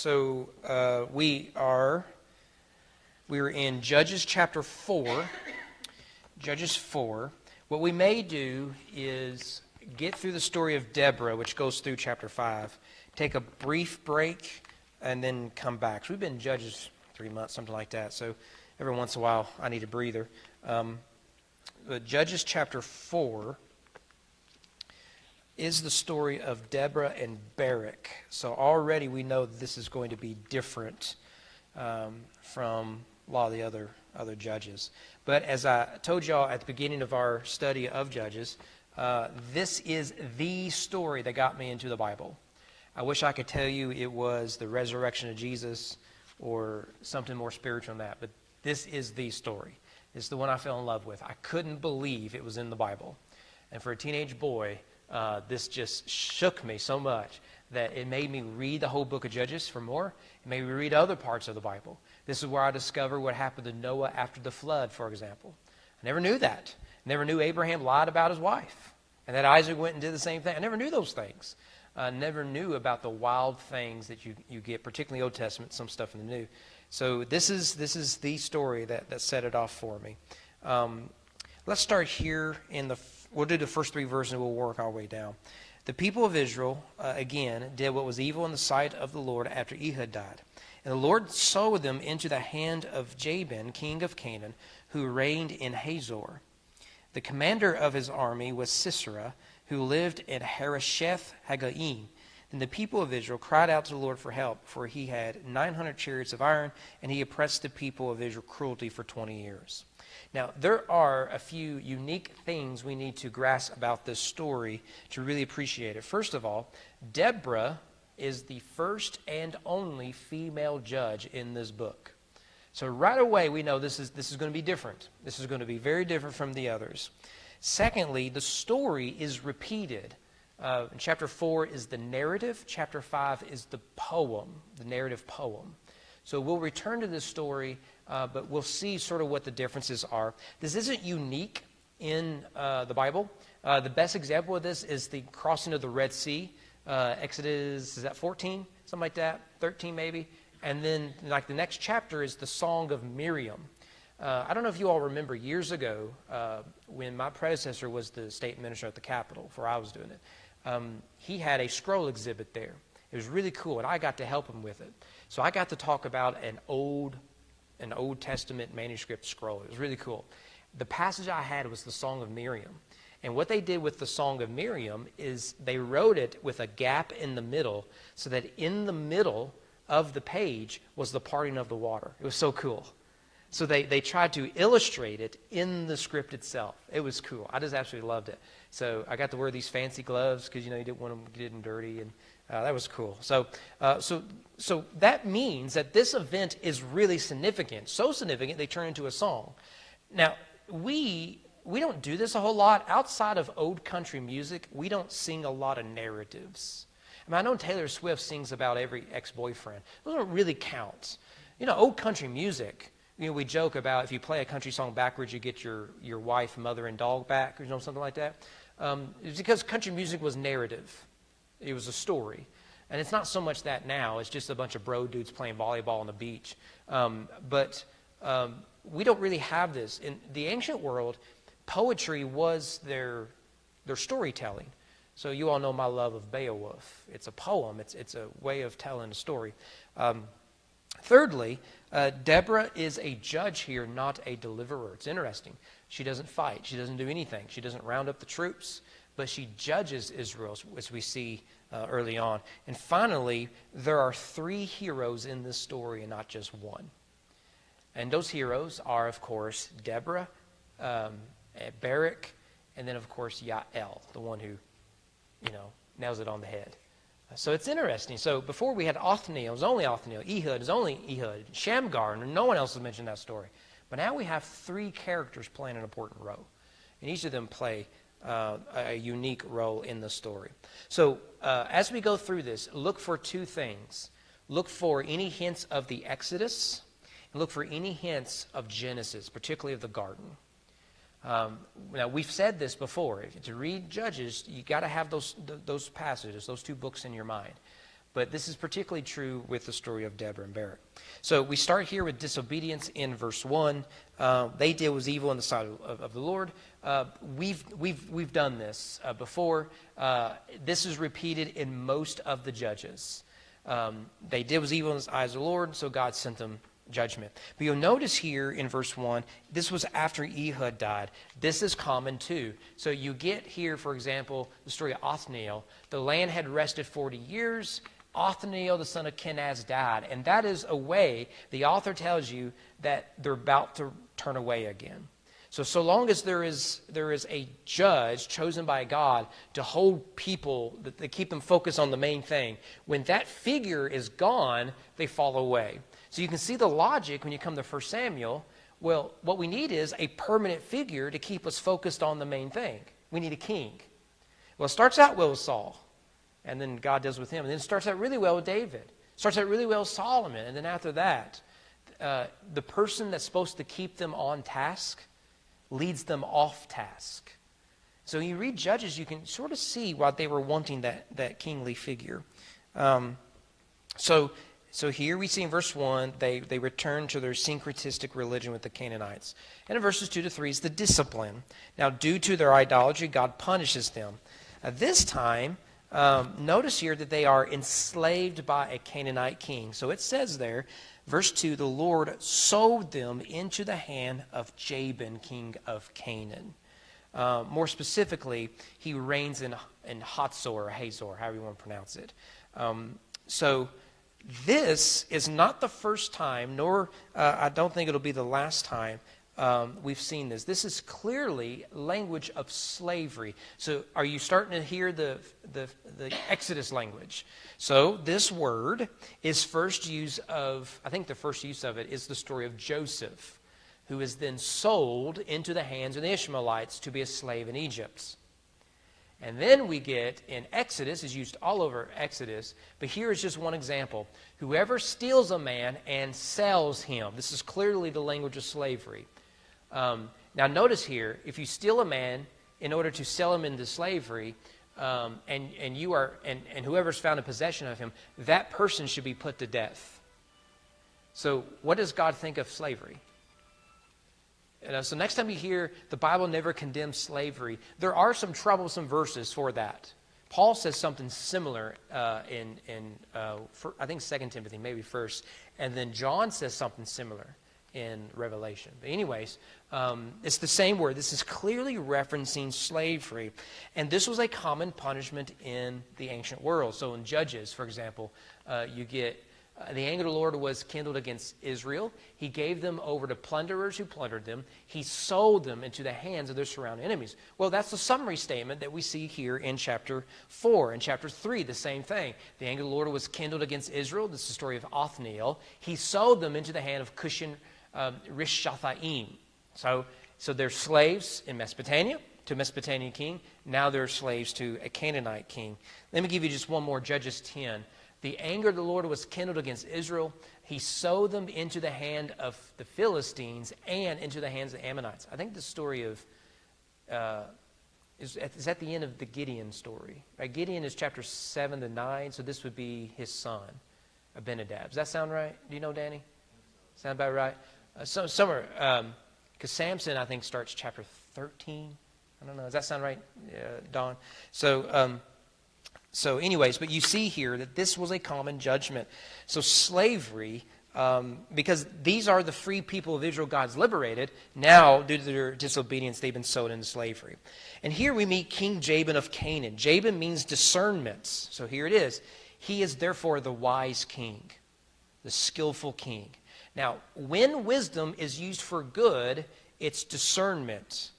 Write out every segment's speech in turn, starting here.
We're in Judges chapter 4. Judges 4. What we may do is get through the story of Deborah, which goes through chapter 5, take a brief break, and then come back. So we've been in Judges 3 months, something like that. So every once in a while, I need a breather. But Judges chapter 4 is the story of Deborah and Barak. So already we know that this is going to be different from a lot of the other judges. But as I told y'all at the beginning of our study of Judges, this is the story that got me into the Bible. I wish I could tell you it was the resurrection of Jesus or something more spiritual than that, but this is the story. It's the one I fell in love with. I couldn't believe it was in the Bible. And for a teenage boy, this just shook me so much that it made me read the whole book of Judges for more. It made me read other parts of the Bible. This is where I discovered what happened to Noah after the flood, for example. I never knew that. I never knew Abraham lied about his wife and that Isaac went and did the same thing. I never knew those things. I never knew about the wild things that you get, particularly in the Old Testament, some stuff in the New. So this is the story that set it off for me. Let's start here we'll do the first 3 verses and we'll work our way down. The people of Israel, again, did what was evil in the sight of the Lord after Ehud died. And the Lord sold them into the hand of Jabin, king of Canaan, who reigned in Hazor. The commander of his army was Sisera, who lived in Harosheth Hagoyim. And the people of Israel cried out to the Lord for help, for he had 900 chariots of iron, and he oppressed the people of Israel cruelty for 20 years. Now, there are a few unique things we need to grasp about this story to really appreciate it. First of all, Deborah is the first and only female judge in this book. So right away, we know this is going to be different. This is going to be very different from the others. Secondly, the story is repeated. Chapter 4 is the narrative. Chapter 5 is the poem, the narrative poem. So we'll return to this story, but we'll see sort of what the differences are. This isn't unique in the Bible. The best example of this is the crossing of the Red Sea. Exodus, is that 14? Something like that? 13 maybe? And then like the next chapter is the Song of Miriam. I don't know if you all remember years ago when my predecessor was the state minister at the Capitol, before I was doing it. He had a scroll exhibit there. It was really cool, and I got to help him with it. So I got to talk about an Old Testament manuscript scroll. It was really cool. The passage I had was the Song of Miriam. And what they did with the Song of Miriam is they wrote it with a gap in the middle so that in the middle of the page was the parting of the water. It was so cool. So they tried to illustrate it in the script itself. It was cool. I just absolutely loved it. So I got to wear these fancy gloves because, you didn't want them getting dirty, and that was cool. So that means that this event is really significant. So significant, they turn into a song. Now, we don't do this a whole lot. Outside of old country music, we don't sing a lot of narratives. I know Taylor Swift sings about every ex-boyfriend. Those don't really count. Old country music, we joke about if you play a country song backwards, you get your wife, mother, and dog back, or something like that. It's because country music was narrative. It was a story. And it's not so much that now. It's just a bunch of bro dudes playing volleyball on the beach. But we don't really have this. In the ancient world, poetry was their storytelling. So you all know my love of Beowulf. It's a poem. It's a way of telling a story. Thirdly, Deborah is a judge here, not a deliverer. It's interesting. She doesn't fight. She doesn't do anything. She doesn't round up the troops, but she judges Israel, as we see early on. And finally, there are 3 heroes in this story and not just one. And those heroes are, of course, Deborah, Barak, and then, of course, Yael, the one who nails it on the head. So it's interesting. So before we had Othniel, it was only Othniel. Ehud is only Ehud. Shamgar, and no one else has mentioned that story. But now we have 3 characters playing an important role. And each of them play a unique role in the story. So as we go through this, look for 2 things. Look for any hints of the Exodus, and look for any hints of Genesis, particularly of the garden. Now, we've said this before. To read Judges, you got to have those passages, those 2 books in your mind. But this is particularly true with the story of Deborah and Barak. So we start here with disobedience in verse 1. They did what was evil in the sight of the Lord. We've done this before. This is repeated in most of the judges. They did what was evil in the eyes of the Lord, so God sent them judgment. But you'll notice here in verse 1, this was after Ehud died. This is common too. So you get here, for example, the story of Othniel. The land had rested 40 years. Othniel, the son of Kenaz, died. And that is a way, the author tells you, that they're about to turn away again. So long as there is a judge chosen by God to hold people, to keep them focused on the main thing, when that figure is gone, they fall away. So you can see the logic when you come to 1 Samuel. Well, what we need is a permanent figure to keep us focused on the main thing. We need a king. Well, it starts out well with Saul, and then God deals with him. And then it starts out really well with David. It starts out really well with Solomon. And then after that, the person that's supposed to keep them on task leads them off task. So when you read Judges, you can sort of see why they were wanting that kingly figure. So here we see in verse 1, they return to their syncretistic religion with the Canaanites. And in verses 2 to 3 is the discipline. Now, due to their idolatry, God punishes them. This time, notice here that they are enslaved by a Canaanite king. So it says there, verse 2, the Lord sold them into the hand of Jabin, king of Canaan. More specifically, he reigns in Hatzor, or Hazor, however you want to pronounce it. So this is not the first time, nor I don't think it'll be the last time we've seen this. This is clearly language of slavery. So are you starting to hear the Exodus language? So this word is first use of, I think the first use of it is the story of Joseph, who is then sold into the hands of the Ishmaelites to be a slave in Egypt. And then we get in Exodus, is used all over Exodus, but here is just one example. Whoever steals a man and sells him. This is clearly the language of slavery. Now notice here, if you steal a man in order to sell him into slavery, and whoever's found in possession of him, that person should be put to death. So what does God think of slavery? So next time you hear the Bible never condemns slavery, there are some troublesome verses for that. Paul says something similar in I think 2 Timothy, maybe first, and then John says something similar in Revelation. But anyways, it's the same word. This is clearly referencing slavery, and this was a common punishment in the ancient world. So in Judges, for example, you get the anger of the Lord was kindled against Israel. He gave them over to plunderers who plundered them. He sold them into the hands of their surrounding enemies. Well, that's the summary statement that we see here in chapter 4. In chapter 3, the same thing. The anger of the Lord was kindled against Israel. This is the story of Othniel. He sold them into the hand of Cushan Rishathaim. So they're slaves in Mesopotamia to a Mesopotamian king. Now they're slaves to a Canaanite king. Let me give you just one more, Judges 10. The anger of the Lord was kindled against Israel. He sold them into the hand of the Philistines and into the hands of the Ammonites. I think the story of is at the end of the Gideon story. Right? Gideon is chapter 7 to 9, so this would be his son, Abinadab. Does that sound right? Do you know, Danny? Sound about right? Somewhere, because Samson, I think, starts chapter 13. I don't know. Does that sound right, Don? So anyways, but you see here that this was a common judgment. So slavery, because these are the free people of Israel God's liberated, now due to their disobedience they've been sold into slavery. And here we meet King Jabin of Canaan. Jabin means discernment. So here it is. He is therefore the wise king, the skillful king. Now, when wisdom is used for good, it's discernment,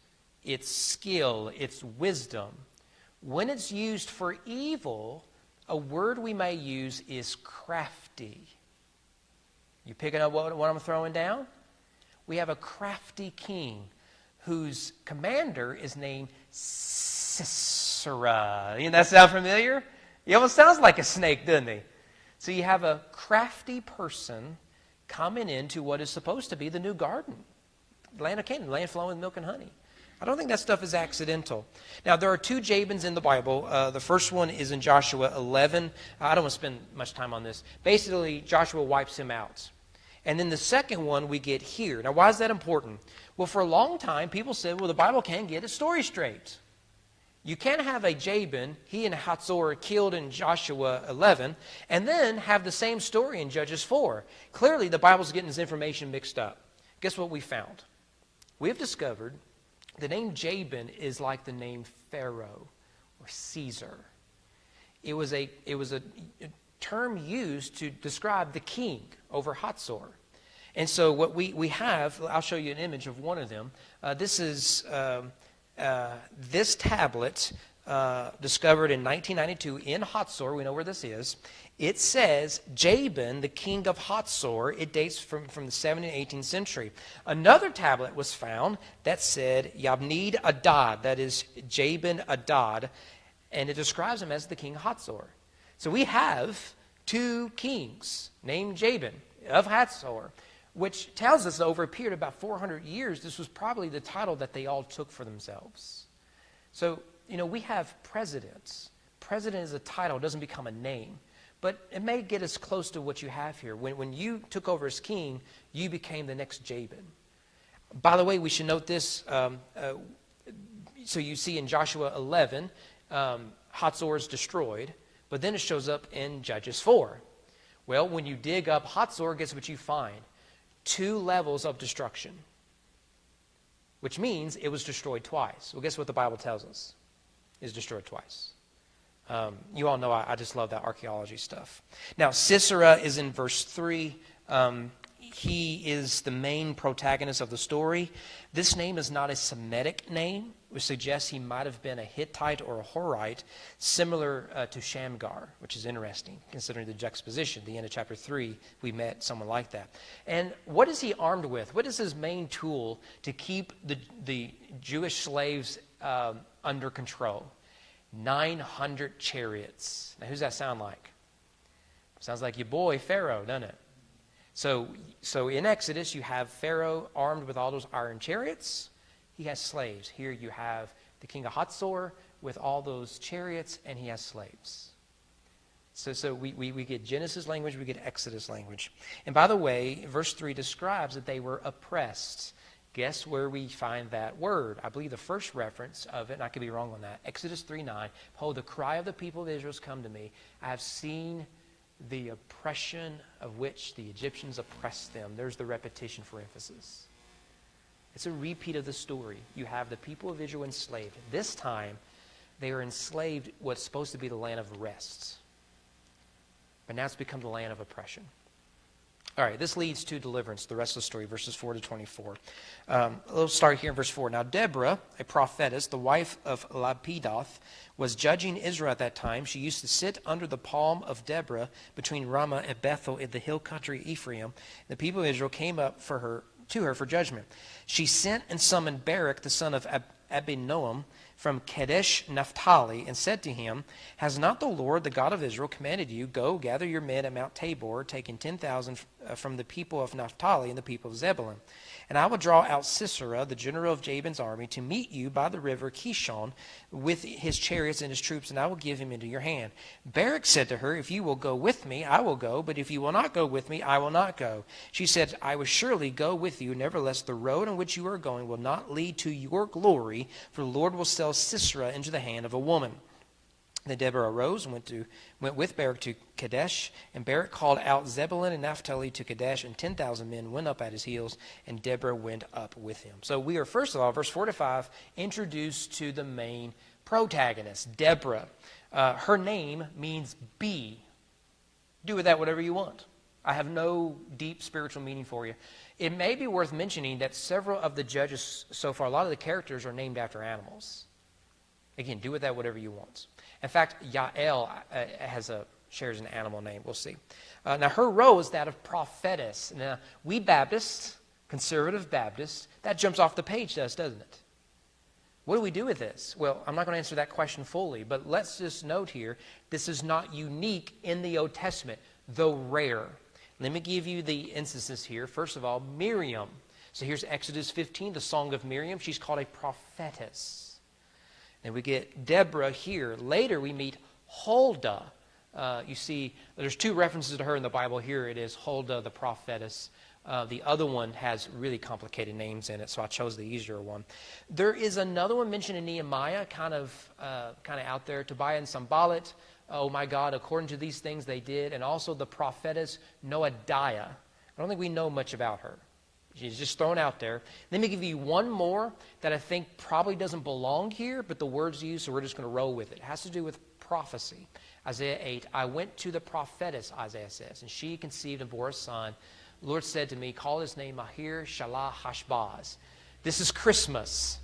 it's skill, it's wisdom. When it's used for evil, a word we may use is crafty. You picking up what I'm throwing down? We have a crafty king whose commander is named Sisera. Doesn't that sound familiar? He almost sounds like a snake, doesn't he? So you have a crafty person coming into what is supposed to be the new garden, land of Canaan, land flowing with milk and honey. I don't think that stuff is accidental. Now, there are two Jabins in the Bible. The first one is in Joshua 11. I don't want to spend much time on this. Basically, Joshua wipes him out. And then the second one we get here. Now, why is that important? Well, for a long time, people said, well, the Bible can't get its story straight. You can't have a Jabin, he and Hatzor killed in Joshua 11, and then have the same story in Judges 4. Clearly, the Bible's getting this information mixed up. Guess what we found? We have discovered the name Jabin is like the name Pharaoh or Caesar. It was a term used to describe the king over Hatzor. And so what we have, I'll show you an image of one of them. This is this tablet discovered in 1992 in Hatzor. We know where this is. It says Jabin, the king of Hatzor. It dates from the 17th and 18th century. Another tablet was found that said Yabnid Adad, that is Jabin Adad, and it describes him as the king of Hatzor. So we have two kings named Jabin of Hatzor, which tells us that over a period of about 400 years, this was probably the title that they all took for themselves. So, we have presidents. President is a title, it doesn't become a name. But it may get us close to what you have here. When you took over as king, you became the next Jabin. By the way, we should note this. So you see in Joshua 11, Hatzor is destroyed, but then it shows up in Judges 4. Well, when you dig up Hatzor, guess what you find? 2 levels of destruction, which means it was destroyed twice. Well, guess what the Bible tells us? It's destroyed twice. You all know I just love that archaeology stuff. Now, Sisera is in verse 3. He is the main protagonist of the story. This name is not a Semitic name, which suggests he might have been a Hittite or a Horite, similar to Shamgar, which is interesting, considering the juxtaposition. At the end of chapter 3, we met someone like that. And what is he armed with? What is his main tool to keep the Jewish slaves under control? 900 chariots. Now, who's that sound like? Sounds like your boy Pharaoh, doesn't it? So in Exodus, you have Pharaoh armed with all those iron chariots. He has slaves. Here you have the king of Hatzor with all those chariots, and he has slaves. So we get Genesis language, we get Exodus language. And by the way, verse 3 describes that they were oppressed. Guess where we find that word? I believe the first reference of it, and I could be wrong on that, Exodus 3:9. Behold, the cry of the people of Israel has come to me. I have seen the oppression of which the Egyptians oppressed them. There's the repetition for emphasis. It's a repeat of the story. You have the people of Israel enslaved. This time, they are enslaved what's supposed to be the land of rest. But now it's become the land of oppression. All right, this leads to deliverance, the rest of the story, verses 4 to 24. Let's start here in verse 4. Now Deborah, a prophetess, the wife of Lapidoth, was judging Israel at that time. She used to sit under the palm of Deborah between Ramah and Bethel in the hill country Ephraim. The people of Israel came up to her for judgment. She sent and summoned Barak, the son of Abinoam, from Kadesh Naphtali, and said to him, Has not the Lord, the God of Israel, commanded you, Go, gather your men at Mount Tabor, taking 10,000 from the people of Naphtali and the people of Zebulun? And I will draw out Sisera, the general of Jabin's army, to meet you by the river Kishon with his chariots and his troops, and I will give him into your hand. Barak said to her, If you will go with me, I will go, but if you will not go with me, I will not go. She said, I will surely go with you. Nevertheless, the road on which you are going will not lead to your glory, for the Lord will sell Sisera into the hand of a woman. Then Deborah arose and went with Barak to Kadesh, and Barak called out Zebulun and Naphtali to Kadesh, and 10,000 men went up at his heels, and Deborah went up with him. So we are, first of all, verse 4 to 5, introduced to the main protagonist, Deborah. Her name means bee. Do with that whatever you want. I have no deep spiritual meaning for you. It may be worth mentioning that several of the judges so far, a lot of the characters are named after animals. Again, do with that whatever you want. In fact, Yael shares an animal name. We'll see. Now, her role is that of prophetess. Now, we Baptists, conservative Baptists, that jumps off the page to us, doesn't it? What do we do with this? Well, I'm not going to answer that question fully, but let's just note here, this is not unique in the Old Testament, though rare. Let me give you the instances here. First of all, Miriam. So here's Exodus 15, the Song of Miriam. She's called a prophetess. And we get Deborah here. Later we meet Huldah. You see, there's two references to her in the Bible. Here it is Huldah, the prophetess. The other one has really complicated names in it, so I chose the easier one. There is another one mentioned in Nehemiah, kind of out there, Tobiah and Sanballat. Oh my God, according to these things they did. And also the prophetess Noadiah. I don't think we know much about her. She's just thrown out there. Let me give you one more that I think probably doesn't belong here, but the word's used, so we're just going to roll with it. It has to do with prophecy. Isaiah 8, I went to the prophetess, Isaiah says, and she conceived and bore a son. The Lord said to me, call his name Mahir Shalah Hashbaz. This is Christmas.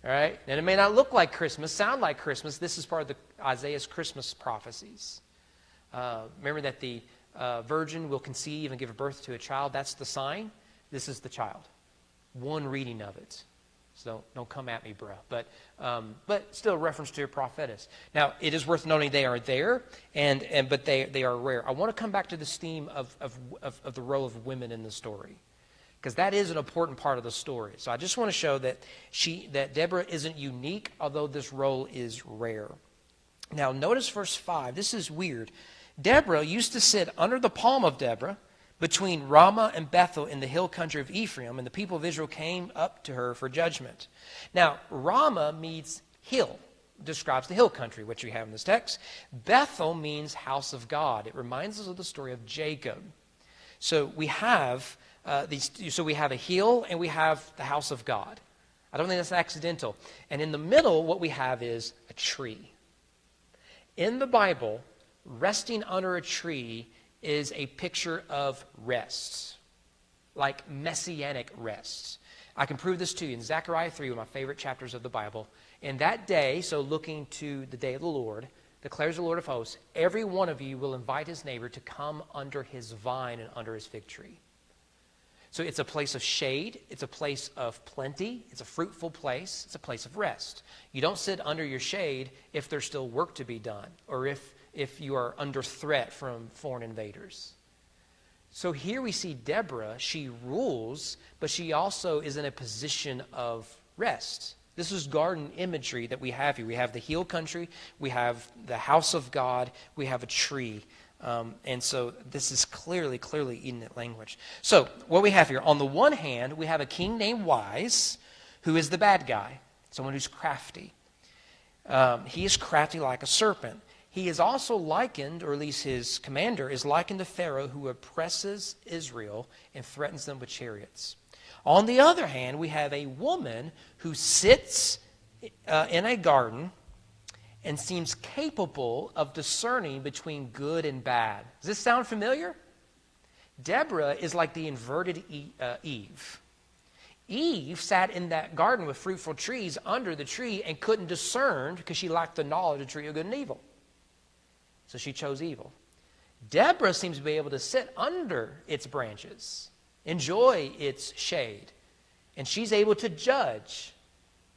All right? And it may not look like Christmas, sound like Christmas. This is part of Isaiah's Christmas prophecies. Remember that the virgin will conceive and give birth to a child. That's the sign. This is the child. One reading of it. So don't come at me, bruh. But still a reference to a prophetess. Now, it is worth noting they are there, but they are rare. I want to come back to this theme of the role of women in the story, because that is an important part of the story. So I just want to show that Deborah isn't unique, although this role is rare. Now, notice verse 5. This is weird. Deborah used to sit under the palm of Deborah, between Ramah and Bethel in the hill country of Ephraim, and the people of Israel came up to her for judgment. Now, Ramah means hill, describes the hill country, which we have in this text. Bethel means house of God. It reminds us of the story of Jacob. So we have we have a hill and we have the house of God. I don't think that's accidental. And in the middle, what we have is a tree. In the Bible, resting under a tree is a picture of rest, like messianic rest. I can prove this to you in Zechariah 3, one of my favorite chapters of the Bible. In that day, so looking to the day of the Lord, declares the Lord of hosts, every one of you will invite his neighbor to come under his vine and under his fig tree. So it's a place of shade. It's a place of plenty. It's a fruitful place. It's a place of rest. You don't sit under your shade if there's still work to be done, or if you are under threat from foreign invaders. So here we see Deborah. She rules, but she also is in a position of rest. This is garden imagery that we have here. We have the hill country. We have the house of God. We have a tree. And so this is clearly Edenite language. So what we have here, on the one hand, we have a king named Wise, who is the bad guy, someone who's crafty. He is crafty like a serpent. He is also likened, or at least his commander is likened to Pharaoh, who oppresses Israel and threatens them with chariots. On the other hand, we have a woman who sits in a garden and seems capable of discerning between good and bad. Does this sound familiar? Deborah is like the inverted Eve. Eve sat in that garden with fruitful trees under the tree and couldn't discern because she lacked the knowledge of the tree of good and evil. So she chose evil. Deborah seems to be able to sit under its branches, enjoy its shade, and she's able to judge.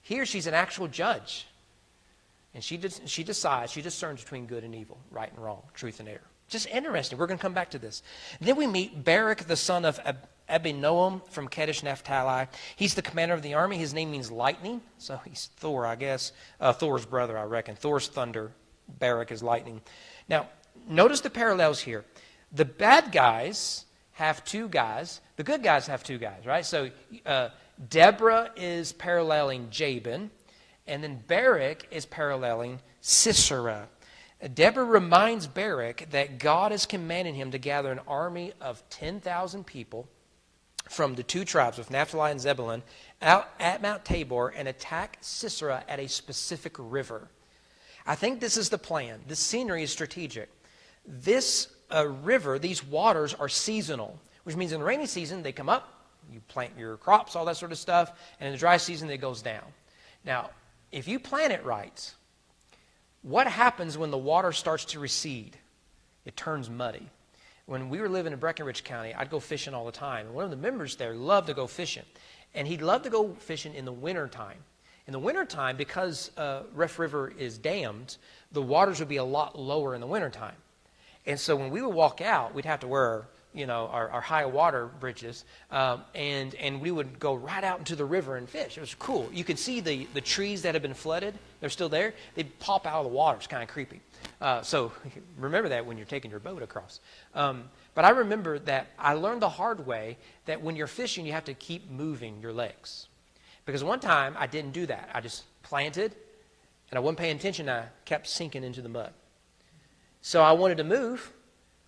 Here she's an actual judge. And she decides, she discerns between good and evil, right and wrong, truth and error. Just interesting. We're going to come back to this. And then we meet Barak, the son of Abinoam from Kadesh Naphtali. He's the commander of the army. His name means lightning. So he's Thor, I guess. Thor's brother, I reckon. Thor's thunder. Barak is lightning. Now, notice the parallels here. The bad guys have two guys. The good guys have two guys, right? So Deborah is paralleling Jabin, and then Barak is paralleling Sisera. Deborah reminds Barak that God has commanded him to gather an army of 10,000 people from the two tribes of Naphtali and Zebulun out at Mount Tabor and attack Sisera at a specific river. I think this is the plan. This scenery is strategic. This river, these waters are seasonal, which means in the rainy season they come up, you plant your crops, all that sort of stuff, and in the dry season it goes down. Now, if you plan it right, what happens when the water starts to recede? It turns muddy. When we were living in Breckenridge County, I'd go fishing all the time. And one of the members there loved to go fishing. And he'd love to go fishing in the wintertime. In the wintertime, because Ref River is dammed, the waters would be a lot lower in the wintertime. And so when we would walk out, we'd have to wear, our high water bridges, and we would go right out into the river and fish. It was cool. You could see the trees that had been flooded. They're still there. They'd pop out of the water. It's kind of creepy. So remember that when you're taking your boat across. But I remember that I learned the hard way that when you're fishing, you have to keep moving your legs. Because one time I didn't do that. I just planted, and I wasn't paying attention. I kept sinking into the mud. So I wanted to move.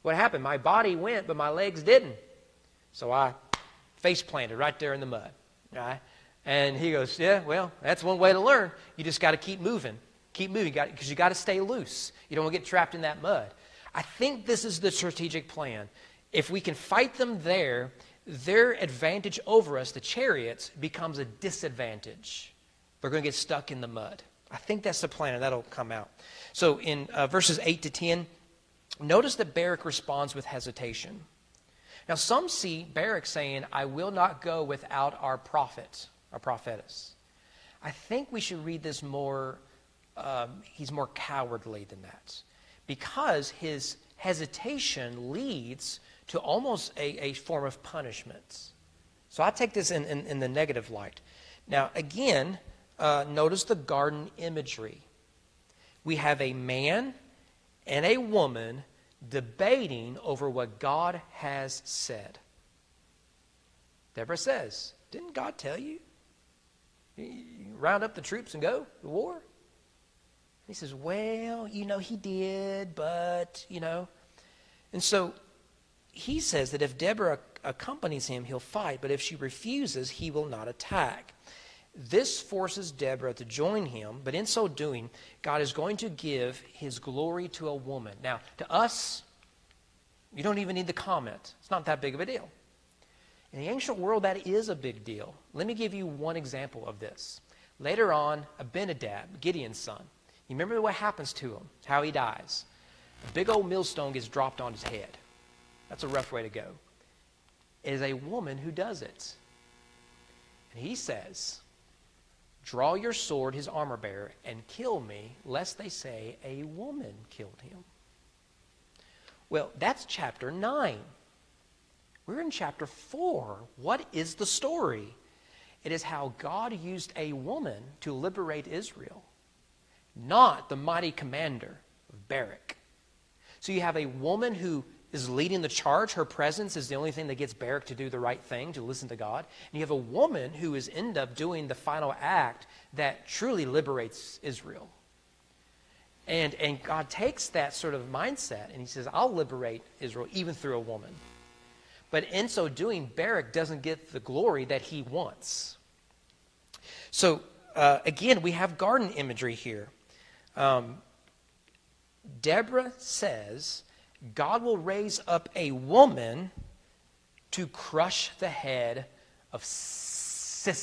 What happened? My body went, but my legs didn't. So I face planted right there in the mud. Right? And he goes, yeah, well, that's one way to learn. You just got to keep moving. Keep moving, because you got to stay loose. You don't want to get trapped in that mud. I think this is the strategic plan. If we can fight them there, their advantage over us, the chariots, becomes a disadvantage. They're going to get stuck in the mud. I think that's the plan, and that'll come out. So in verses 8 to 10, notice that Barak responds with hesitation. Now, some see Barak saying, I will not go without our prophet, our prophetess. I think we should read this more, he's more cowardly than that. Because his hesitation leads to almost a form of punishment. So I take this in the negative light. Now, again, notice the garden imagery. We have a man and a woman debating over what God has said. Deborah says, didn't God tell you? You round up the troops and go to war? He says, well, he did, but. And so he says that if Deborah accompanies him, he'll fight, but if she refuses, he will not attack. This forces Deborah to join him, but in so doing, God is going to give his glory to a woman. Now, to us, you don't even need the comment. It's not that big of a deal. In the ancient world, that is a big deal. Let me give you one example of this. Later on, Abinadab, Gideon's son, you remember what happens to him, how he dies. A big old millstone gets dropped on his head. That's a rough way to go. It is a woman who does it. And he says, draw your sword, his armor bearer, and kill me, lest they say a woman killed him. Well, that's chapter 9. We're in chapter 4. What is the story? It is how God used a woman to liberate Israel, not the mighty commander of Barak. So you have a woman who is leading the charge. Her presence is the only thing that gets Barak to do the right thing, to listen to God. And you have a woman who is end up doing the final act that truly liberates Israel. And God takes that sort of mindset and he says, I'll liberate Israel even through a woman. But in so doing, Barak doesn't get the glory that he wants. So again, we have garden imagery here. Deborah says, God will raise up a woman to crush the head of Sisera.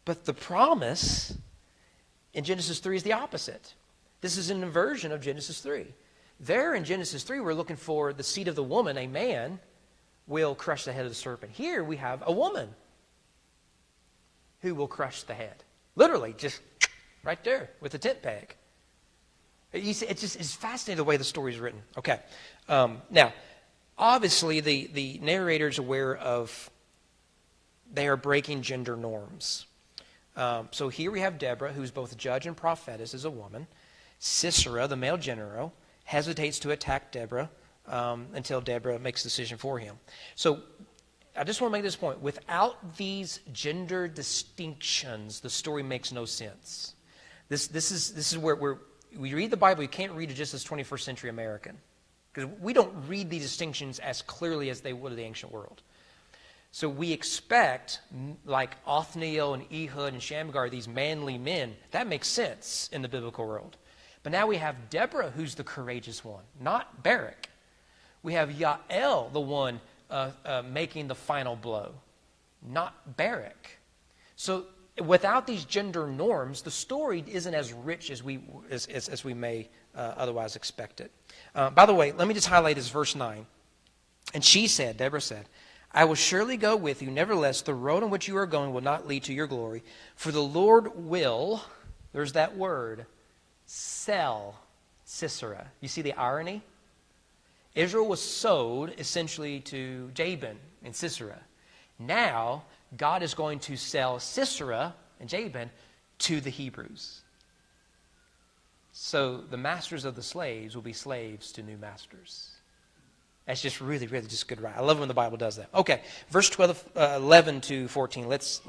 But the promise in Genesis 3 is the opposite. This is an inversion of Genesis 3. There in Genesis 3, we're looking for the seed of the woman, a man, will crush the head of the serpent. Here we have a woman who will crush the head. Literally, just right there with a tent peg. You see, it's fascinating the way the story is written. Okay. Now, obviously, the narrator is aware of they are breaking gender norms. So here we have Deborah, who's both judge and prophetess as a woman. Sisera, the male general, hesitates to attack Deborah until Deborah makes a decision for him. So I just want to make this point. Without these gender distinctions, the story makes no sense. This is where we read the Bible, you can't read it just as 21st century American. Because we don't read these distinctions as clearly as they would in the ancient world. So we expect, like Othniel and Ehud and Shamgar, these manly men. That makes sense in the biblical world. But now we have Deborah, who's the courageous one, not Barak. We have Yael, the one making the final blow, not Barak. So without these gender norms, the story isn't as rich as we may otherwise expect it. By the way, let me just highlight this verse 9. And she said, Deborah said, I will surely go with you. Nevertheless, the road on which you are going will not lead to your glory. For the Lord will, there's that word, sell Sisera. You see the irony? Israel was sold essentially to Jabin and Sisera. Now, God is going to sell Sisera and Jabin to the Hebrews. So the masters of the slaves will be slaves to new masters. That's just really, really just good. Right? I love when the Bible does that. Okay, verse 11 to 14. Let's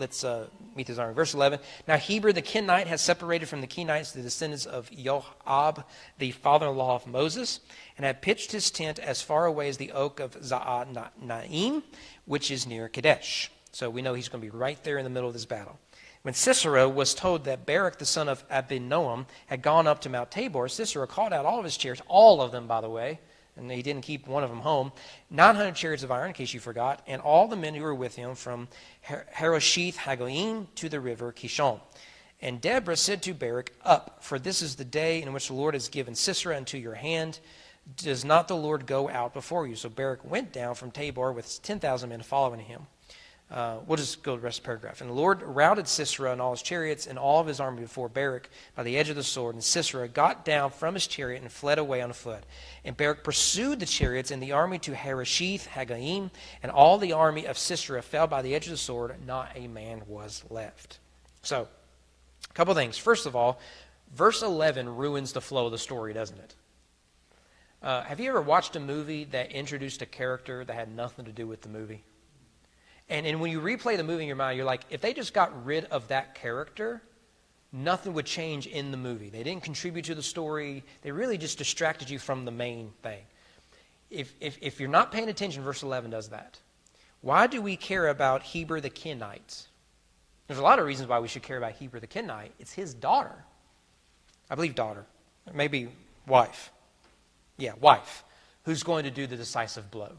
meet this army. Verse 11. Now Heber the Kenite has separated from the Kenites the descendants of Joab, the father-in-law of Moses, and had pitched his tent as far away as the oak of Zaanaim, which is near Kadesh. So we know he's going to be right there in the middle of this battle. When Sisera was told that Barak the son of Abinoam had gone up to Mount Tabor, Sisera called out all of his chariots, all of them, by the way, and he didn't keep one of them home, 900 chariots of iron, in case you forgot, and all the men who were with him from Harosheth Hagoyim to the river Kishon. And Deborah said to Barak, Up, for this is the day in which the Lord has given Sisera into your hand. Does not the Lord go out before you? So Barak went down from Tabor with 10,000 men following him. We'll just go to the rest of the paragraph. And the Lord routed Sisera and all his chariots and all of his army before Barak by the edge of the sword. And Sisera got down from his chariot and fled away on foot. And Barak pursued the chariots and the army to Harosheth Hagoyim, and all the army of Sisera fell by the edge of the sword. Not a man was left. So, a couple things. First of all, verse 11 ruins the flow of the story, doesn't it? Have you ever watched a movie that introduced a character that had nothing to do with the movie? And when you replay the movie in your mind, you're like, if they just got rid of that character, nothing would change in the movie. They didn't contribute to the story. They really just distracted you from the main thing. If you're not paying attention, verse 11 does that. Why do we care about Heber the Kenite? There's a lot of reasons why we should care about Heber the Kenite. It's his daughter. I believe daughter. Maybe wife. Yeah, wife. Who's going to do the decisive blow.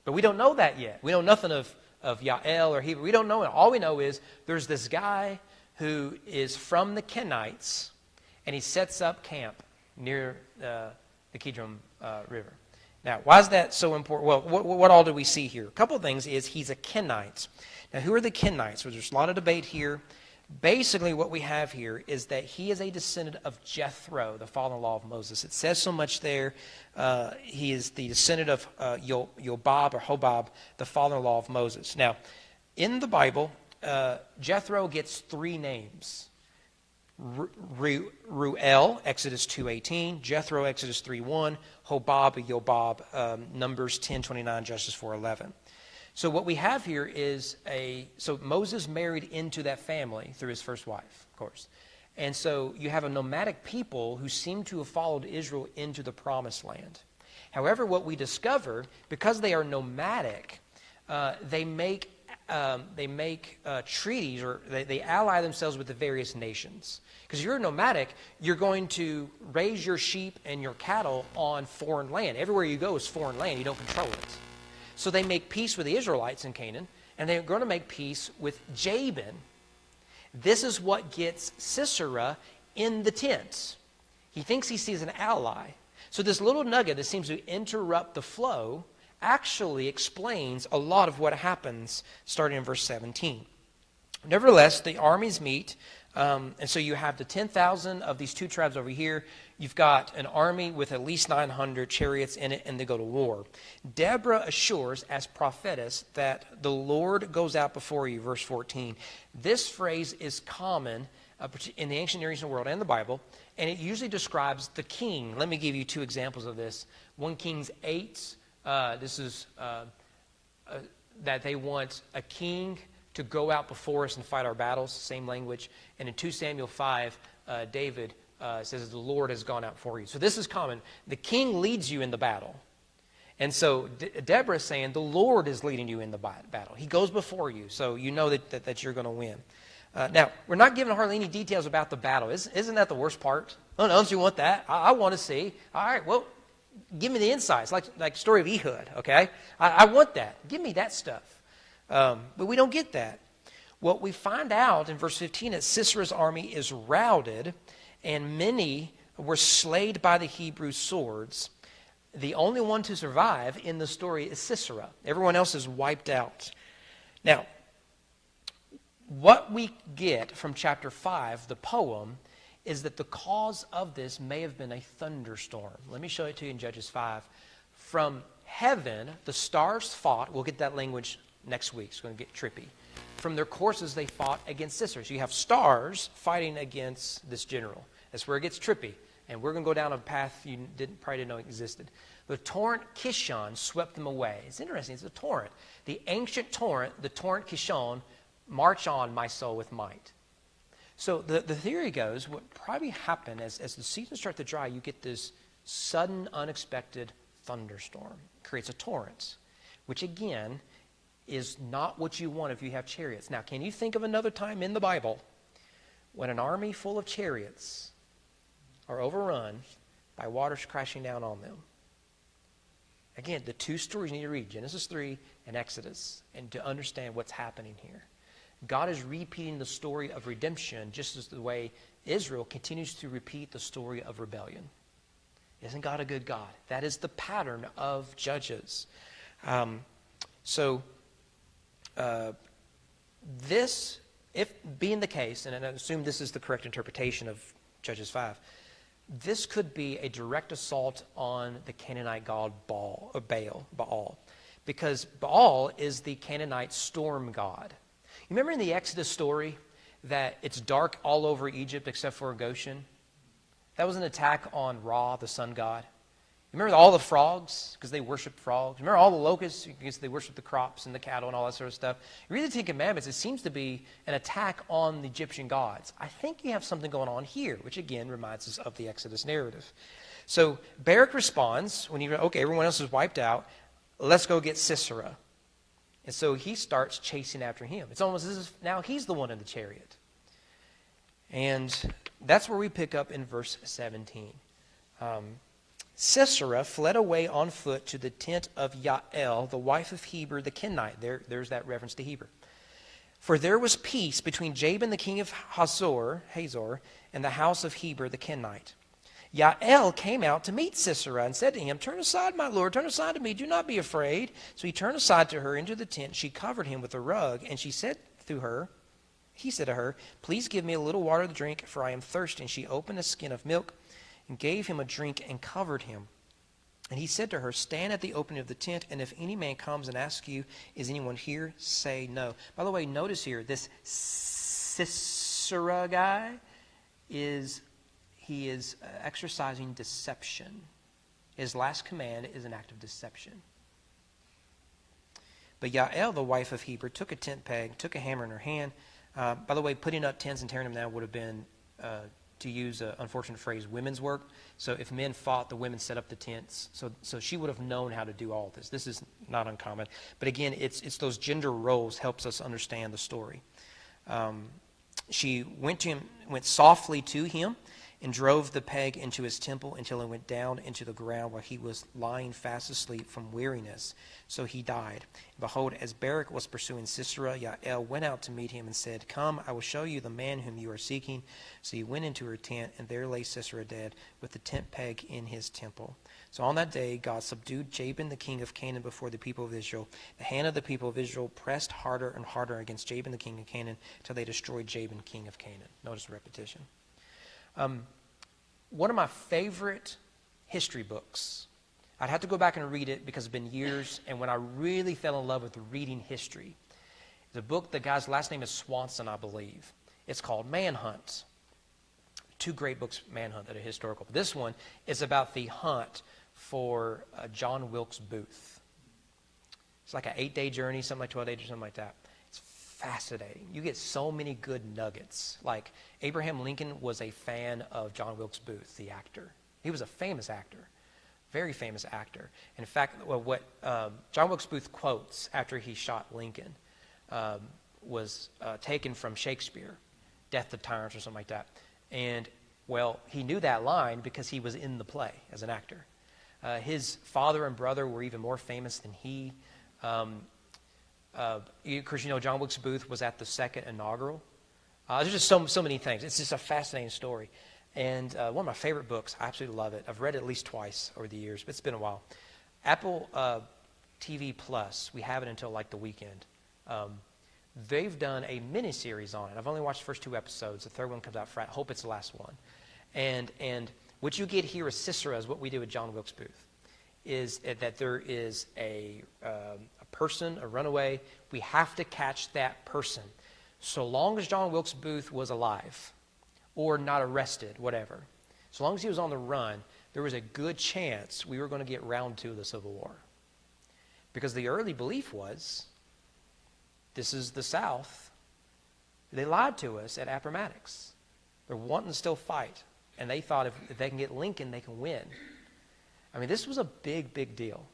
But we don't know that yet. We know nothing of Yael or Heber. We don't know it. All we know is there's this guy who is from the Kenites, and he sets up camp near the Kidron River. Now, why is that so important? Well, what all do we see here? A couple of things is he's a Kenite. Now, who are the Kenites? Well, there's a lot of debate here. Basically, what we have here is that he is a descendant of Jethro, the father-in-law of Moses. It says so much there. He is the descendant of Yobab or Hobab, the father-in-law of Moses. Now, in the Bible, Jethro gets three names. Ruel, Exodus 2:18, Jethro, Exodus 3:1, Hobab, Yobab, Numbers 10:29, Justice 4:11. So what we have here is so Moses married into that family through his first wife, of course. And so you have a nomadic people who seem to have followed Israel into the promised land. However, what we discover, because they are nomadic, they make treaties, or they ally themselves with the various nations. Because if you're nomadic, you're going to raise your sheep and your cattle on foreign land. Everywhere you go is foreign land. You don't control it. So they make peace with the Israelites in Canaan, and they're going to make peace with Jabin. This is what gets Sisera in the tent. He thinks he sees an ally. So this little nugget that seems to interrupt the flow actually explains a lot of what happens starting in verse 17. Nevertheless, the armies meet, and so you have the 10,000 of these two tribes over here. You've got an army with at least 900 chariots in it, and they go to war. Deborah assures, as prophetess, that the Lord goes out before you, verse 14. This phrase is common in the ancient Near Eastern world and the Bible, and it usually describes the king. Let me give you two examples of this. 1 Kings 8, this is that they want a king to go out before us and fight our battles, same language. And in 2 Samuel 5, David says, the Lord has gone out for you. So this is common. The king leads you in the battle. And so Deborah is saying, the Lord is leading you in the battle. He goes before you, so you know that you're going to win. Now, we're not given hardly any details about the battle. Isn't that the worst part? Oh, don't you want that? I want to see. All right, well, give me the insights, like the story of Ehud, okay? I want that. Give me that stuff. But we don't get that. What we find out in verse 15 is Sisera's army is routed, and many were slayed by the Hebrew swords. The only one to survive in the story is Sisera. Everyone else is wiped out. Now, what we get from chapter 5, the poem, is that the cause of this may have been a thunderstorm. Let me show it to you in Judges 5. from heaven, the stars fought. We'll get that language next week. It's going to get trippy. From their courses, they fought against Sisera. So you have stars fighting against this general. That's where it gets trippy. And we're going to go down a path you probably didn't know existed. The torrent Kishon swept them away. It's interesting. It's a torrent. The ancient torrent, the torrent Kishon, march on, my soul, with might. So the theory goes, what probably happened as the seasons start to dry, you get this sudden, unexpected thunderstorm. It creates a torrent, which again is not what you want if you have chariots. Now, can you think of another time in the Bible when an army full of chariots are overrun by waters crashing down on them? Again, the two stories you need to read, Genesis 3 and Exodus, and to understand what's happening here. God is repeating the story of redemption just as the way Israel continues to repeat the story of rebellion. Isn't God a good God? That is the pattern of Judges. This, if being the case, and I assume this is the correct interpretation of Judges 5, this could be a direct assault on the Canaanite god Baal, because Baal is the Canaanite storm god. You remember in the Exodus story that it's dark all over Egypt except for Goshen? That was an attack on Ra, the sun god. Remember all the frogs, because they worship frogs. Remember all the locusts, because they worship the crops and the cattle and all that sort of stuff. You read the Ten Commandments, it seems to be an attack on the Egyptian gods. I think you have something going on here, which again reminds us of the Exodus narrative. So Barak responds, when okay, everyone else is wiped out, let's go get Sisera. And so he starts chasing after him. It's almost as if now he's the one in the chariot. And that's where we pick up in verse 17. Sisera fled away on foot to the tent of Yael, the wife of Heber the Kenite. There's that reference to Heber. For there was peace between Jabin the king of Hazor, and the house of Heber the Kenite. Yael came out to meet Sisera and said to him, "Turn aside, my lord, turn aside to me, do not be afraid." So he turned aside to her into the tent. She covered him with a rug, and he said to her, "Please give me a little water to drink, for I am thirsty." And she opened a skin of milk and gave him a drink and covered him. And he said to her, "Stand at the opening of the tent, and if any man comes and asks you, 'Is anyone here?' say no." By the way, notice here, this Sisera guy is exercising deception. His last command is an act of deception. But Yael, the wife of Heber, took a tent peg, took a hammer in her hand. By the way, putting up tents and tearing them down would have been, to use an unfortunate phrase, women's work. So if men fought, the women set up the tents. So she would have known how to do all this. This is not uncommon. But again, it's those gender roles helps us understand the story. She went softly to him and drove the peg into his temple until it went down into the ground where he was lying fast asleep from weariness. So he died. Behold, as Barak was pursuing Sisera, Yael went out to meet him and said, "Come, I will show you the man whom you are seeking." So he went into her tent, and there lay Sisera dead, with the tent peg in his temple. So on that day, God subdued Jabin, the king of Canaan, before the people of Israel. The hand of the people of Israel pressed harder and harder against Jabin, the king of Canaan, till they destroyed Jabin, king of Canaan. Notice the repetition. One of my favorite history books, I'd have to go back and read it because it's been years, and when I really fell in love with reading history, the book, the guy's last name is Swanson, I believe. It's called Manhunt. Two great books, Manhunt, that are historical. But this one is about the hunt for John Wilkes Booth. It's like an 8-day journey, something like 12 days or something like that. It's fascinating. You get so many good nuggets. Like Abraham Lincoln was a fan of John Wilkes Booth, the actor. He was a famous actor, very famous actor. In fact, what John Wilkes Booth quotes after he shot Lincoln was taken from Shakespeare, Death of Tyrants or something like that. And, well, he knew that line because he was in the play as an actor. His father and brother were even more famous than he. Of course, John Wilkes Booth was at the second inaugural. There's just so many things. It's just a fascinating story. And one of my favorite books, I absolutely love it. I've read it at least twice over the years, but it's been a while. Apple TV Plus, we have it until like the weekend. They've done a mini-series on it. I've only watched the first 2 episodes. The third one comes out Friday. I hope it's the last one. And what you get here is Sisera is what we do with John Wilkes Booth. is that there is a person, a runaway. We have to catch that person. So long as John Wilkes Booth was alive or not arrested, whatever, so long as he was on the run, there was a good chance we were going to get round two of the Civil War. Because the early belief was, this is the South. They lied to us at Appomattox. They're wanting to still fight. And they thought if they can get Lincoln, they can win. I mean, this was a big, big deal.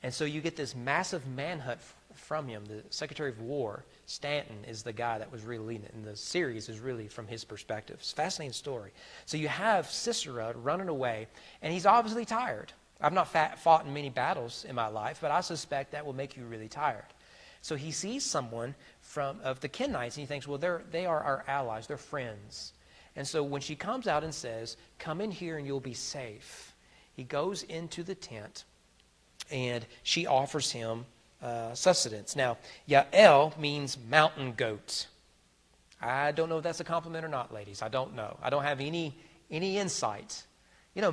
And so you get this massive manhunt from him. The Secretary of War, Stanton, is the guy that was really leading it. And the series is really from his perspective. It's a fascinating story. So you have Sisera running away, and he's obviously tired. I've not fought in many battles in my life, but I suspect that will make you really tired. So he sees someone of the Kenites, and he thinks, well, they are our allies. They're friends. And so when she comes out and says, come in here and you'll be safe, he goes into the tent, and she offers him sustenance. Now, Yael means mountain goat. I don't know if that's a compliment or not, ladies. I don't know. I don't have any insight.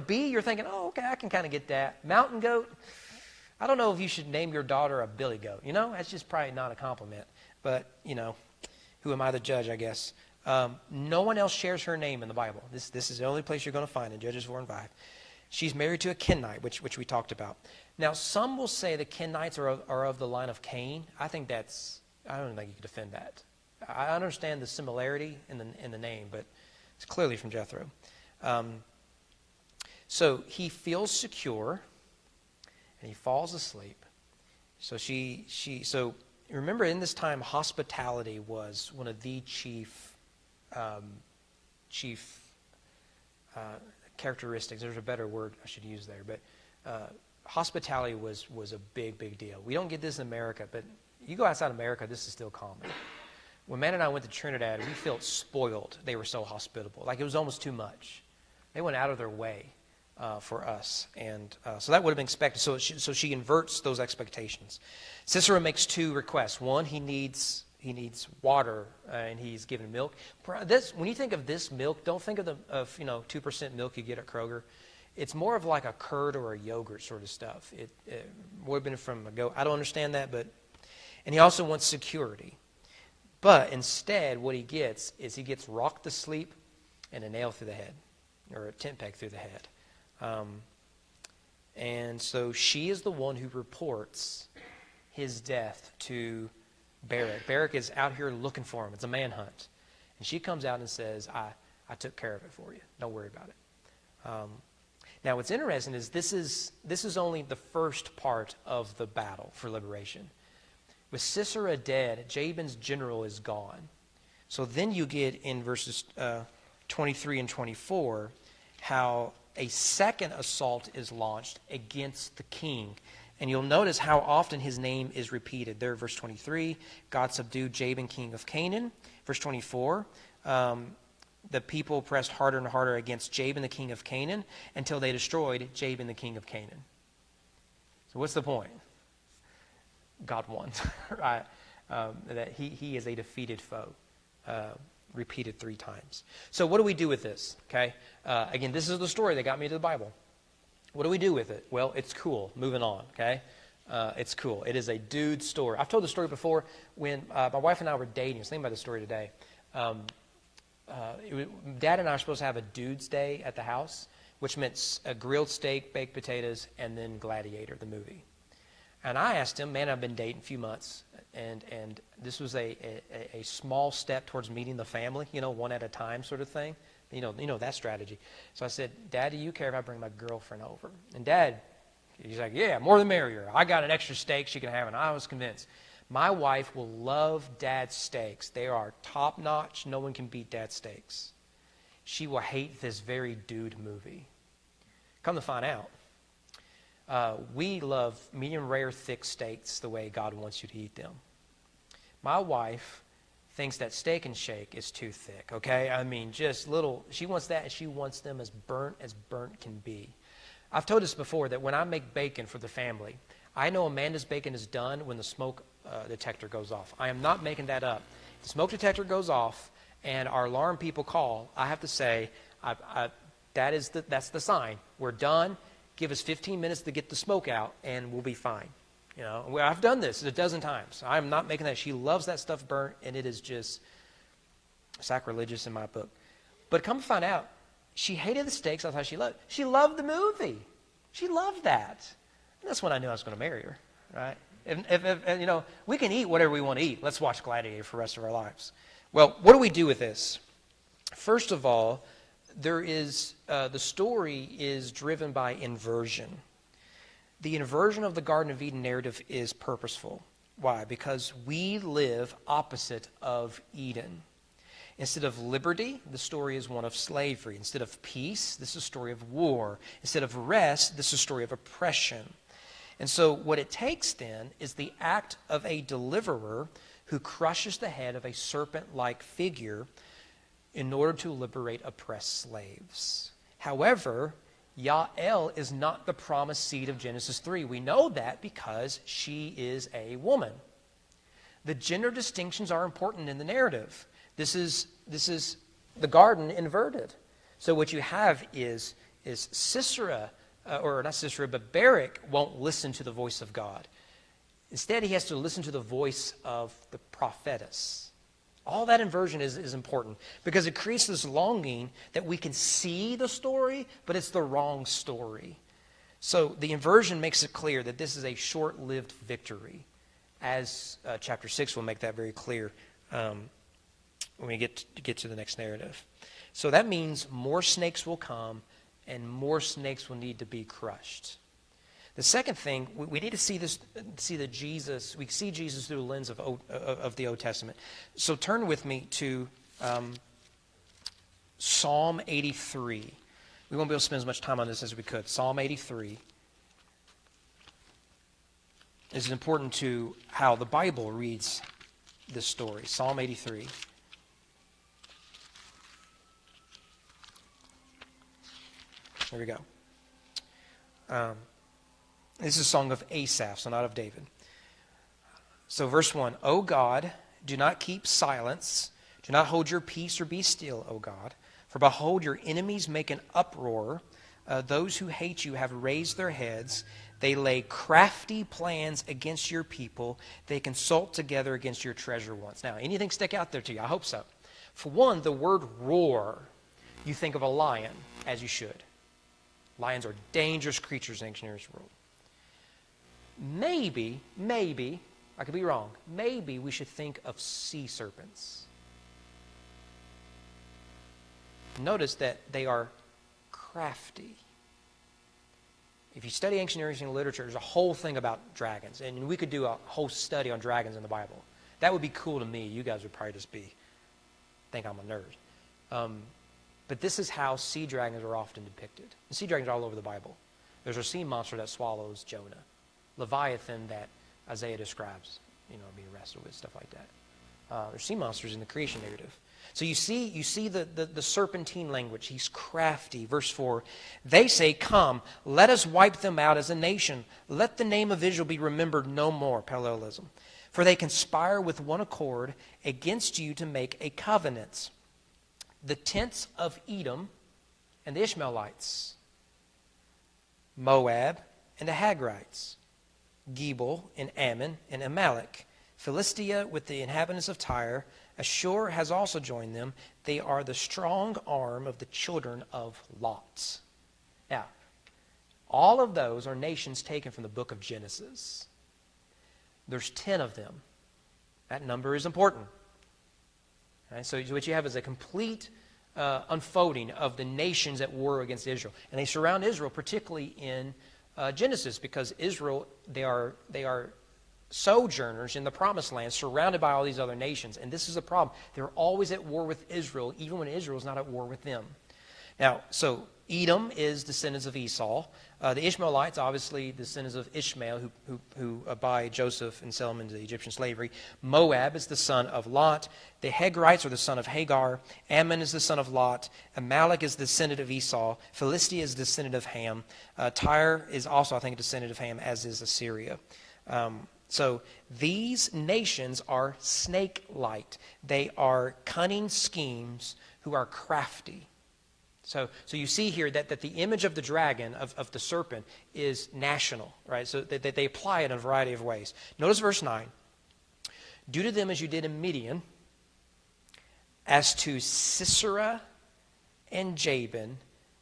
B, you're thinking, oh, okay, I can kind of get that. Mountain goat, I don't know if you should name your daughter a billy goat. That's just probably not a compliment. But, who am I to judge, I guess. No one else shares her name in the Bible. This is the only place you're going to find in Judges 4 and 5. She's married to a Kenite, which we talked about. Now, some will say the Kenites are of the line of Cain. I don't think you could defend that. I understand the similarity in the name, but it's clearly from Jethro. So he feels secure, and he falls asleep. So so remember, in this time, hospitality was one of the chief characteristics. There's a better word I should use there, but hospitality was a big, big deal. We don't get this in America, but you go outside America, this is still common. When Matt and I went to Trinidad, we felt spoiled. They were so hospitable. Like, it was almost too much. They went out of their way for us, and so that would have been expected. So she inverts those expectations. Sisera makes two requests. One, he needs water, and he's given milk. When you think of this milk, don't think of 2% milk you get at Kroger. It's more of like a curd or a yogurt sort of stuff. It would have been from a goat. I don't understand that, and he also wants security. But instead, what he gets rocked to sleep and a nail through the head, or a tent peg through the head. And so she is the one who reports his death to Barak. Barak is out here looking for him. It's a manhunt. And she comes out and says, I took care of it for you. Don't worry about it. Now, what's interesting is this is only the first part of the battle for liberation. With Sisera dead, Jabin's general is gone. So then you get in verses 23 and 24 how a second assault is launched against the king. And you'll notice how often his name is repeated. There, verse 23, God subdued Jabin, king of Canaan. Verse 24, the people pressed harder and harder against Jabin, the king of Canaan, until they destroyed Jabin, the king of Canaan. So what's the point? God won, right? That he is a defeated foe, repeated 3 times. So what do we do with this? Okay, again, this is the story that got me to the Bible. What do we do with it? Well, it's cool. Moving on, okay? It's cool. It is a dude story. I've told the story before when my wife and I were dating. I was thinking about the story today. Dad and I were supposed to have a dude's day at the house, which meant a grilled steak, baked potatoes, and then Gladiator, the movie. And I asked him, man, I've been dating a few months, and this was a small step towards meeting the family, one at a time sort of thing. You know that strategy. So I said, Dad, do you care if I bring my girlfriend over? And Dad, he's like, yeah, more the merrier. I got an extra steak she can have, and I was convinced. My wife will love Dad's steaks. They are top-notch. No one can beat Dad's steaks. She will hate this very dude movie. Come to find out, we love medium rare thick steaks the way God wants you to eat them. My wife thinks that Steak and Shake is too thick, okay? I mean, just little. She wants that, and she wants them as burnt can be. I've told this before that when I make bacon for the family, I know Amanda's bacon is done when the smoke detector goes off. I am not making that up. If the smoke detector goes off and our alarm people call, I have to say, that's the sign. We're done. Give us 15 minutes to get the smoke out, and we'll be fine. You know, well, I've done this a dozen times. I'm not making that. She loves that stuff burnt, and it is just sacrilegious in my book. But come to find out, she hated the steaks. That's how she loved it. She loved the movie. She loved that. And that's when I knew I was going to marry her, right? If, you know, we can eat whatever we want to eat. Let's watch Gladiator for the rest of our lives. Well, what do we do with this? First of all, there is the story is driven by inversion. The inversion of the Garden of Eden narrative is purposeful. Why? Because we live opposite of Eden. Instead of liberty, the story is one of slavery. Instead of peace, this is a story of war. Instead of rest, this is a story of oppression. And so what it takes then is the act of a deliverer who crushes the head of a serpent-like figure in order to liberate oppressed slaves. However, Yael is not the promised seed of Genesis 3. We know that because she is a woman. The gender distinctions are important in the narrative. This is the garden inverted. So what you have is Sisera, or not Sisera, but Barak won't listen to the voice of God. Instead, he has to listen to the voice of the prophetess. All that inversion is important because it creates this longing that we can see the story, but it's the wrong story. So the inversion makes it clear that this is a short-lived victory, as chapter 6 will make that very clear when we get to the next narrative. So that means more snakes will come and more snakes will need to be crushed. The second thing, we need to see that Jesus, we see Jesus through the lens of the Old Testament. So turn with me to Psalm 83. We won't be able to spend as much time on this as we could. Psalm 83 is important to how the Bible reads this story. Psalm 83. Here we go. This is a song of Asaph, so not of David. So verse 1, O God, do not keep silence. Do not hold your peace or be still, O God. For behold, your enemies make an uproar. Those who hate you have raised their heads. They lay crafty plans against your people. They consult together against your treasure ones. Now, anything stick out there to you? I hope so. For one, the word roar, you think of a lion, as you should. Lions are dangerous creatures in the ancient world. Maybe, I could be wrong, maybe we should think of sea serpents. Notice that they are crafty. If you study ancient Near Eastern literature, there's a whole thing about dragons, and we could do a whole study on dragons in the Bible. That would be cool to me. You guys would probably just think I'm a nerd. But this is how sea dragons are often depicted. And sea dragons are all over the Bible. There's a sea monster that swallows Jonah. Leviathan that Isaiah describes, being wrestled with, stuff like that. There's sea monsters in the creation narrative. So you see the serpentine language. He's crafty. Verse 4, they say, come, let us wipe them out as a nation. Let the name of Israel be remembered no more. Parallelism. For they conspire with one accord against you to make a covenant. The tents of Edom and the Ishmaelites, Moab and the Hagrites, Gebal and Ammon and Amalek, Philistia with the inhabitants of Tyre, Ashur has also joined them. They are the strong arm of the children of Lot. Now, all of those are nations taken from the book of Genesis. There's 10 of them. That number is important. Right, so what you have is a complete unfolding of the nations at war against Israel. And they surround Israel, particularly in Genesis, because Israel, they are sojourners in the promised land, surrounded by all these other nations. And this is a problem. They're always at war with Israel, even when Israel is not at war with them. Now, so Edom is descendants of Esau. The Ishmaelites, obviously, descendants of Ishmael, who buy Joseph and sell him into Egyptian slavery. Moab is the son of Lot. The Hagrites are the son of Hagar. Ammon is the son of Lot. Amalek is the descendant of Esau. Philistia is the descendant of Ham. Tyre is also, I think, a descendant of Ham, as is Assyria. So these nations are snake-like. They are cunning schemes who are crafty. So you see here that the image of the dragon, of the serpent, is national, right? So that they apply it in a variety of ways. Notice verse 9. Do to them as you did in Midian, as to Sisera and Jabin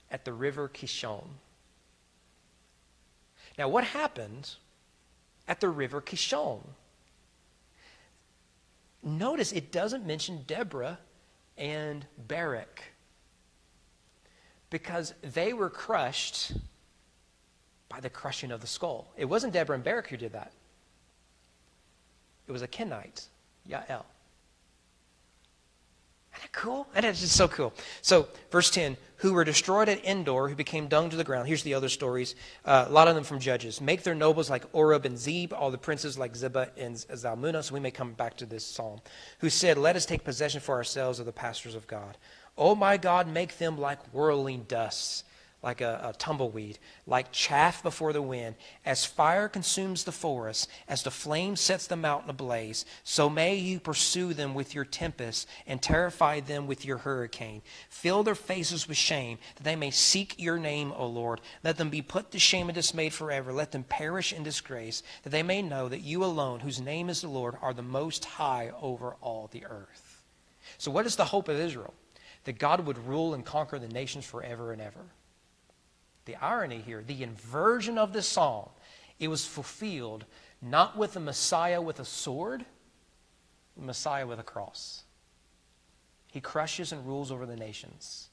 at the river Kishon. Now, what happened at the river Kishon? Notice it doesn't mention Deborah and Barak, because they were crushed by the crushing of the skull. It wasn't Deborah and Barak who did that. It was a Kenite, Yael. Isn't that cool? And it's just so cool. So, verse 10, who were destroyed at Endor, who became dung to the ground. Here's the other stories. A lot of them from Judges. Make their nobles like Oreb and Zeb, all the princes like Ziba and Zalmunna. So we may come back to this psalm. Who said, let us take possession for ourselves of the pastures of God. Oh my God, make them like whirling dust, like a tumbleweed, like chaff before the wind. As fire consumes the forest, as the flame sets the mountain ablaze, so may you pursue them with your tempest and terrify them with your hurricane. Fill their faces with shame, that they may seek your name, O Lord. Let them be put to shame and dismayed forever. Let them perish in disgrace, that they may know that you alone, whose name is the Lord, are the most high over all the earth. So what is the hope of Israel? That God would rule and conquer the nations forever and ever. The irony here, the inversion of this psalm, it was fulfilled not with a Messiah with a sword, but Messiah with a cross. He crushes and rules over the nations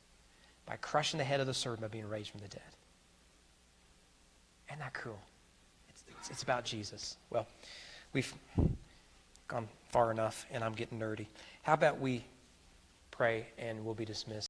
by crushing the head of the serpent, by being raised from the dead. Isn't that cool? It's about Jesus. Well, we've gone far enough, and I'm getting nerdy. How about we pray and we'll be dismissed.